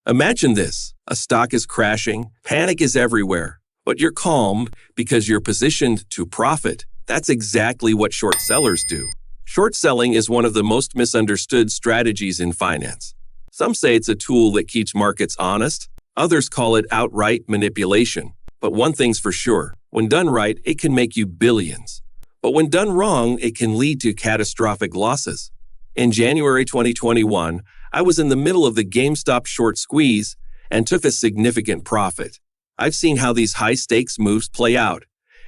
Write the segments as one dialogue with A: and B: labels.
A: Imagine this. A stock is crashing, panic is everywhere, but you're calm because you're positioned to profit. That's exactly what short sellers do. Short selling is one of the most misunderstood strategies in finance. Some say it's a tool that keeps markets honest. Others call it outright manipulation. But one thing's for sure, when done right, it can make you billions. But when done wrong, it can lead to catastrophic losses. In January 2021, I was in the middle of the GameStop short squeeze and took a significant profit. I've seen how these high-stakes moves play out,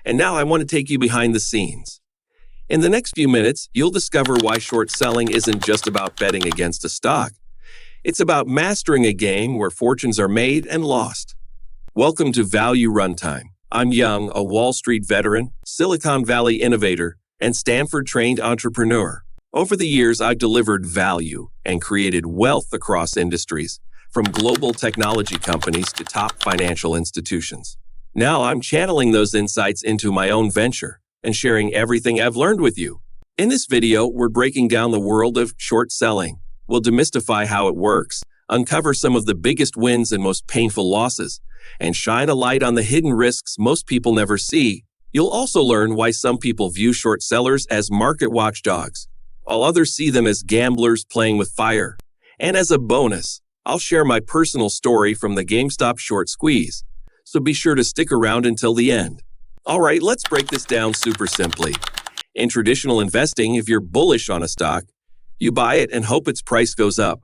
A: and now I want to take you behind the scenes. In the next few minutes, you'll discover why short selling isn't just about betting against a stock. It's about mastering a game where fortunes are made and lost. Welcome to Value Runtime. I'm Young, a Wall Street veteran, Silicon Valley innovator, and Stanford-trained entrepreneur. Over the years, I've delivered value and created wealth across industries, from global technology companies to top financial institutions. Now I'm channeling those insights into my own venture and sharing everything I've learned with you. In this video, we're breaking down the world of short selling. We'll demystify how it works, uncover some of the biggest wins and most painful losses, and shine a light on the hidden risks most people never see. You'll also learn why some people view short sellers as market watchdogs, while others see them as gamblers playing with fire. And as a bonus, I'll share my personal story from the GameStop short squeeze, so be sure to stick around until the end. All right, let's break this down super simply. In traditional investing, if you're bullish on a stock, you buy it and hope its price goes up.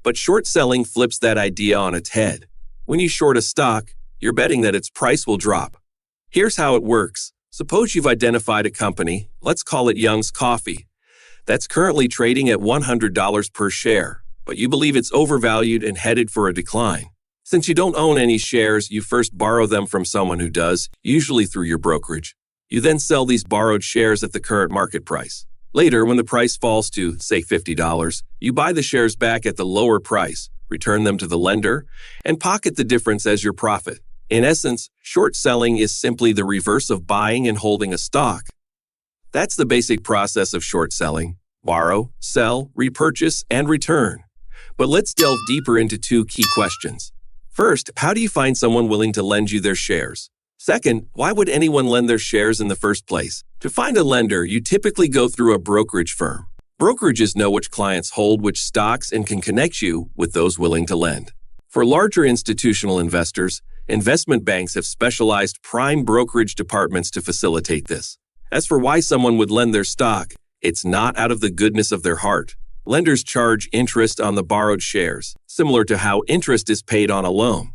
A: But short selling flips that idea on its head. When you short a stock, you're betting that its price will drop. Here's how it works. Suppose you've identified a company, let's call it Young's Coffee, that's currently trading at $100 per share, but you believe it's overvalued and headed for a decline. Since you don't own any shares, you first borrow them from someone who does, usually through your brokerage. You then sell these borrowed shares at the current market price. Later, when the price falls to, say, $50, you buy the shares back at the lower price, return them to the lender, and pocket the difference as your profit. In essence, short selling is simply the reverse of buying and holding a stock. That's the basic process of short selling: borrow, sell, repurchase, and return. But let's delve deeper into two key questions. First, how do you find someone willing to lend you their shares? Second, why would anyone lend their shares in the first place? To find a lender, you typically go through a brokerage firm. Brokerages know which clients hold which stocks and can connect you with those willing to lend. For larger institutional investors, investment banks have specialized prime brokerage departments to facilitate this. As for why someone would lend their stock, it's not out of the goodness of their heart. Lenders charge interest on the borrowed shares, similar to how interest is paid on a loan.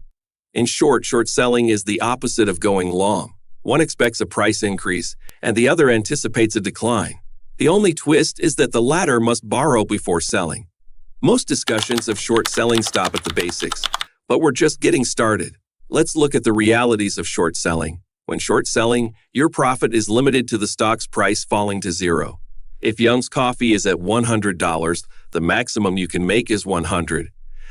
A: In short, short selling is the opposite of going long. One expects a price increase, and the other anticipates a decline. The only twist is that the latter must borrow before selling. Most discussions of short selling stop at the basics, but we're just getting started. Let's look at the realities of short selling. When short selling, your profit is limited to the stock's price falling to zero. If Young's Coffee is at $100, the maximum you can make is $100.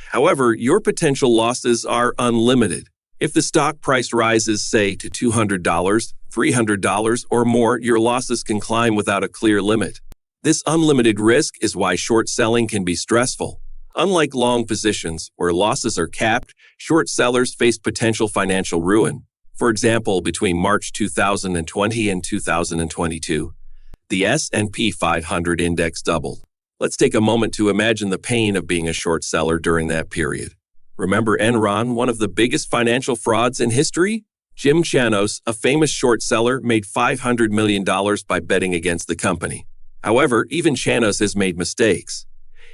A: However, your potential losses are unlimited. If the stock price rises, say, to $200, $300, or more, your losses can climb without a clear limit. This unlimited risk is why short selling can be stressful. Unlike long positions, where losses are capped, short sellers face potential financial ruin. For example, between March 2020 and 2022, the S&P 500 index doubled. Let's take a moment to imagine the pain of being a short seller during that period. Remember Enron, one of the biggest financial frauds in history? Jim Chanos, a famous short seller, made $500 million by betting against the company. However, even Chanos has made mistakes.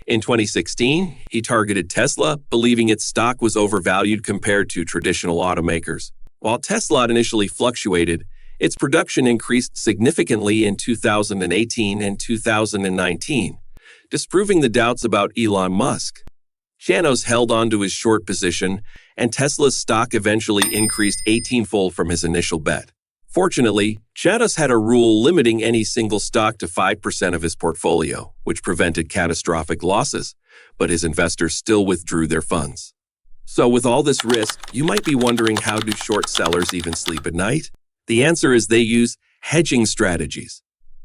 A: In 2016, he targeted Tesla, believing its stock was overvalued compared to traditional automakers. While Tesla initially fluctuated, its production increased significantly in 2018 and 2019, disproving the doubts about Elon Musk. Chanos held on to his short position, and Tesla's stock eventually increased 18-fold from his initial bet. Fortunately, Chanos had a rule limiting any single stock to 5% of his portfolio, which prevented catastrophic losses, but his investors still withdrew their funds. So with all this risk, you might be wondering, how do short sellers even sleep at night? The answer is they use hedging strategies.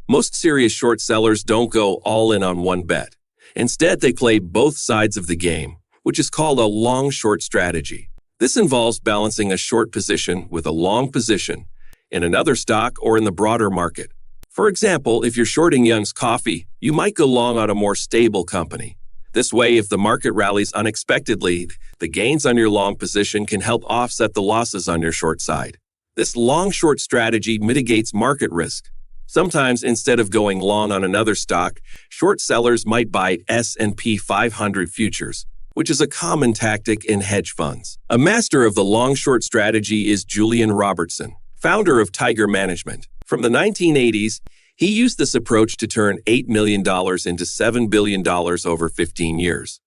A: Most serious short sellers don't go all in on one bet. Instead, they play both sides of the game, which is called a long-short strategy. This involves balancing a short position with a long position in another stock or in the broader market. For example, if you're shorting Young's Coffee, you might go long on a more stable company. This way, if the market rallies unexpectedly, the gains on your long position can help offset the losses on your short side. This long-short strategy mitigates market risk. Sometimes, instead of going long on another stock, short sellers might buy S&P 500 futures, which is a common tactic in hedge funds. A master of the long-short strategy is Julian Robertson, founder of Tiger Management. From the 1980s, he used this approach to turn $8 million into $7 billion over 15 years.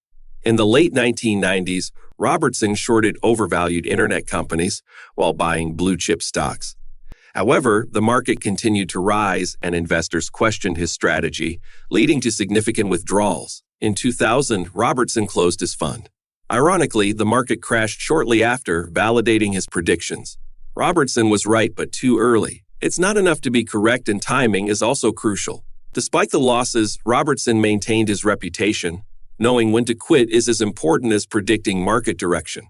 A: In the late 1990s, Robertson shorted overvalued internet companies while buying blue-chip stocks. However, the market continued to rise and investors questioned his strategy, leading to significant withdrawals. In 2000, Robertson closed his fund. Ironically, the market crashed shortly after, validating his predictions. Robertson was right, but too early. It's not enough to be correct, and timing is also crucial. Despite the losses, Robertson maintained his reputation. Knowing when to quit is as important as predicting market direction.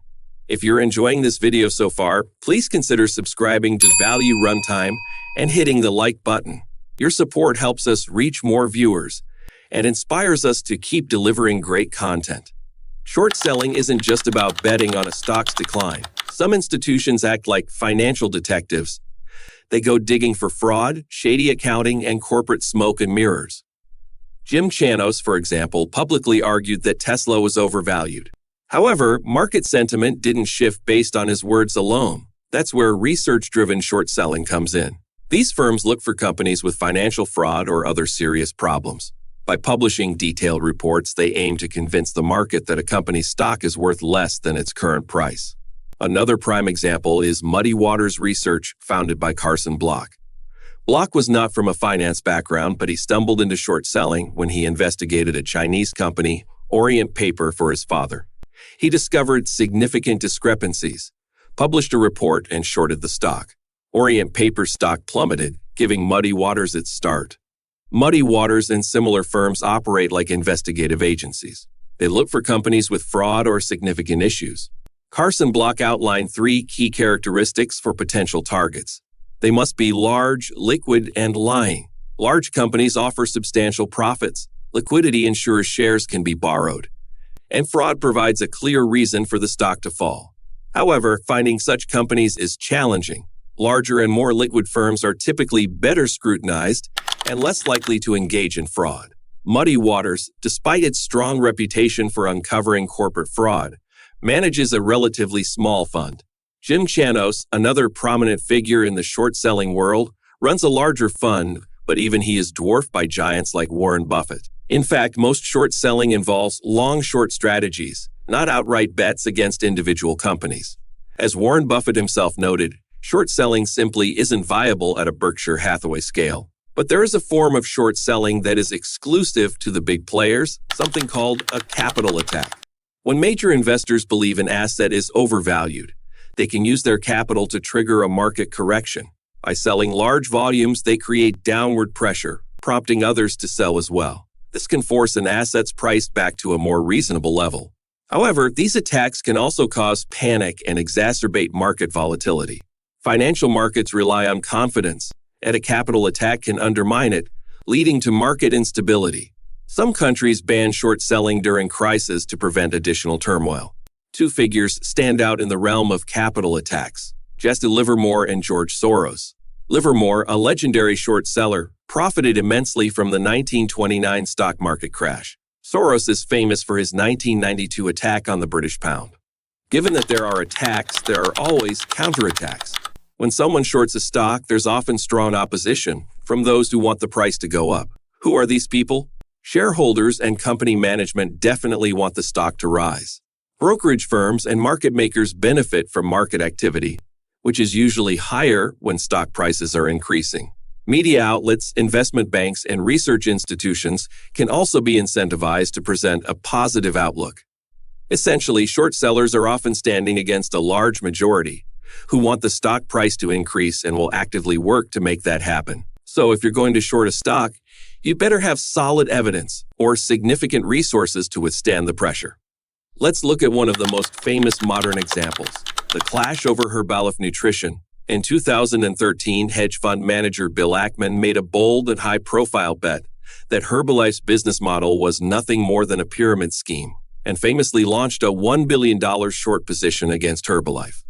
A: If you're enjoying this video so far, please consider subscribing to Value Runtime and hitting the like button. Your support helps us reach more viewers and inspires us to keep delivering great content. Short selling isn't just about betting on a stock's decline. Some institutions act like financial detectives. They go digging for fraud, shady accounting, and corporate smoke and mirrors. Jim Chanos, for example, publicly argued that Tesla was overvalued. However, market sentiment didn't shift based on his words alone. That's where research-driven short selling comes in. These firms look for companies with financial fraud or other serious problems. By publishing detailed reports, they aim to convince the market that a company's stock is worth less than its current price. Another prime example is Muddy Waters Research, founded by Carson Block. Block was not from a finance background, but he stumbled into short selling when he investigated a Chinese company, Orient Paper, for his father. He discovered significant discrepancies, published a report, and shorted the stock. Orient Paper stock plummeted, giving Muddy Waters its start. Muddy Waters and similar firms operate like investigative agencies. They look for companies with fraud or significant issues. Carson Block outlined 3 key characteristics for potential targets. They must be large, liquid, and lying. Large companies offer substantial profits. Liquidity ensures shares can be borrowed. And fraud provides a clear reason for the stock to fall. However, finding such companies is challenging. Larger and more liquid firms are typically better scrutinized and less likely to engage in fraud. Muddy Waters, despite its strong reputation for uncovering corporate fraud, manages a relatively small fund. Jim Chanos, another prominent figure in the short-selling world, runs a larger fund, but even he is dwarfed by giants like Warren Buffett. In fact, most short selling involves long-short strategies, not outright bets against individual companies. As Warren Buffett himself noted, short selling simply isn't viable at a Berkshire Hathaway scale. But there is a form of short selling that is exclusive to the big players, something called a capital attack. When major investors believe an asset is overvalued, they can use their capital to trigger a market correction. By selling large volumes, they create downward pressure, prompting others to sell as well. This can force an asset's price back to a more reasonable level. However, these attacks can also cause panic and exacerbate market volatility. Financial markets rely on confidence, and a capital attack can undermine it, leading to market instability. Some countries ban short selling during crises to prevent additional turmoil. 2 figures stand out in the realm of capital attacks: Jesse Livermore and George Soros. Livermore, a legendary short seller, profited immensely from the 1929 stock market crash. Soros is famous for his 1992 attack on the British pound. Given that there are attacks, there are always counterattacks. When someone shorts a stock, there's often strong opposition from those who want the price to go up. Who are these people? Shareholders and company management definitely want the stock to rise. Brokerage firms and market makers benefit from market activity, which is usually higher when stock prices are increasing. Media outlets, investment banks, and research institutions can also be incentivized to present a positive outlook. Essentially, short sellers are often standing against a large majority who want the stock price to increase and will actively work to make that happen. So if you're going to short a stock, you better have solid evidence or significant resources to withstand the pressure. Let's look at one of the most famous modern examples, the clash over Herbalife Nutrition. In 2013, hedge fund manager Bill Ackman made a bold and high-profile bet that Herbalife's business model was nothing more than a pyramid scheme, and famously launched a $1 billion short position against Herbalife.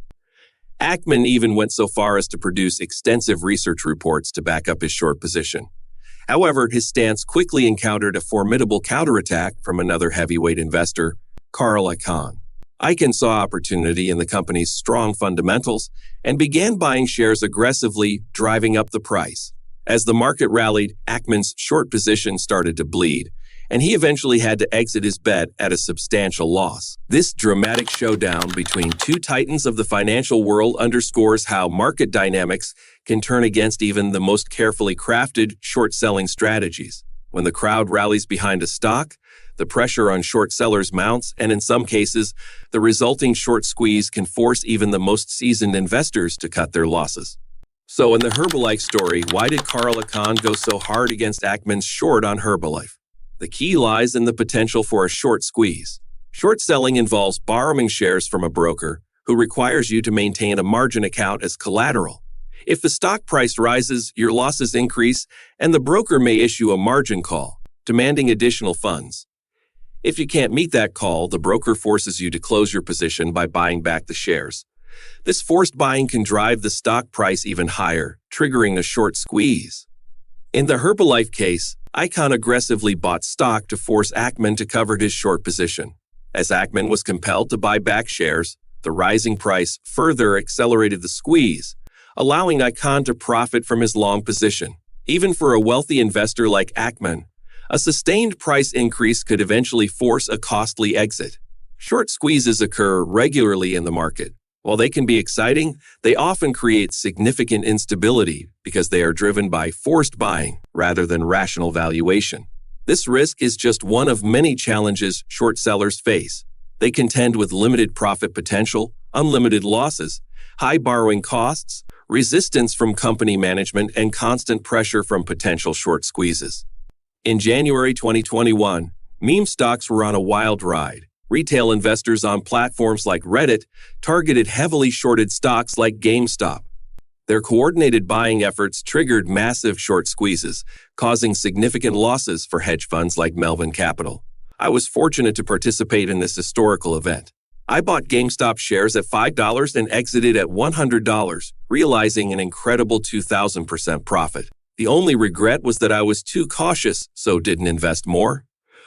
A: Ackman even went so far as to produce extensive research reports to back up his short position. However, his stance quickly encountered a formidable counterattack from another heavyweight investor, Carl Icahn. Icahn saw opportunity in the company's strong fundamentals and began buying shares aggressively, driving up the price. As the market rallied, Ackman's short position started to bleed, and he eventually had to exit his bet at a substantial loss. This dramatic showdown between two titans of the financial world underscores how market dynamics can turn against even the most carefully crafted short-selling strategies. When the crowd rallies behind a stock, the pressure on short sellers mounts, and in some cases, the resulting short squeeze can force even the most seasoned investors to cut their losses. So in the Herbalife story, why did Carl Icahn go so hard against Ackman's short on Herbalife? The key lies in the potential for a short squeeze. Short selling involves borrowing shares from a broker who requires you to maintain a margin account as collateral. If the stock price rises, your losses increase, and the broker may issue a margin call, demanding additional funds. If you can't meet that call, the broker forces you to close your position by buying back the shares. This forced buying can drive the stock price even higher, triggering a short squeeze. In the Herbalife case, Icahn aggressively bought stock to force Ackman to cover his short position. As Ackman was compelled to buy back shares, the rising price further accelerated the squeeze, allowing Icahn to profit from his long position. Even for a wealthy investor like Ackman, a sustained price increase could eventually force a costly exit. Short squeezes occur regularly in the market. While they can be exciting, they often create significant instability because they are driven by forced buying rather than rational valuation. This risk is just one of many challenges short sellers face. They contend with limited profit potential, unlimited losses, high borrowing costs, resistance from company management, and constant pressure from potential short squeezes. In January 2021, meme stocks were on a wild ride. Retail investors on platforms like Reddit targeted heavily shorted stocks like GameStop. Their coordinated buying efforts triggered massive short squeezes, causing significant losses for hedge funds like Melvin Capital. I was fortunate to participate in this historical event. I bought GameStop shares at $5 and exited at $100, realizing an incredible 2,000% profit. The only regret was that I was too cautious, so didn't invest more.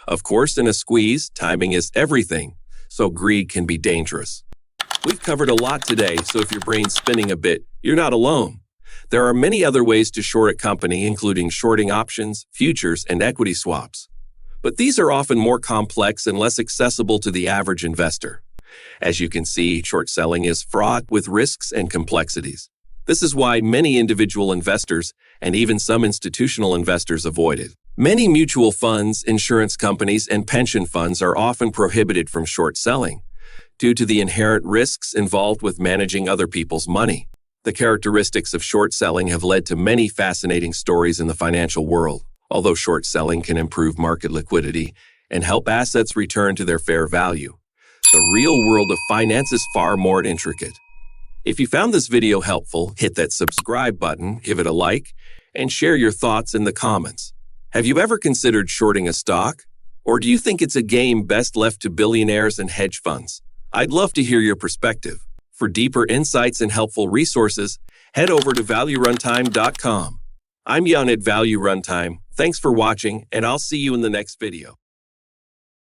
A: Of course, in a squeeze, timing is everything, so greed can be dangerous. We've covered a lot today, so if your brain's spinning a bit, you're not alone. There are many other ways to short a company, including shorting options, futures, and equity swaps. But these are often more complex and less accessible to the average investor. As you can see, short selling is fraught with risks and complexities. This is why many individual investors and even some institutional investors avoid it. Many mutual funds, insurance companies, and pension funds are often prohibited from short selling due to the inherent risks involved with managing other people's money. The characteristics of short selling have led to many fascinating stories in the financial world. Although short selling can improve market liquidity and help assets return to their fair value, the real world of finance is far more intricate. If you found this video helpful, hit that subscribe button, give it a like, and share your thoughts in the comments. Have you ever considered shorting a stock? Or do you think it's a game best left to billionaires and hedge funds? I'd love to hear your perspective. For deeper insights and helpful resources, head over to valueruntime.com. I'm Jan at Value Runtime. Thanks for watching, and I'll see you in the next video.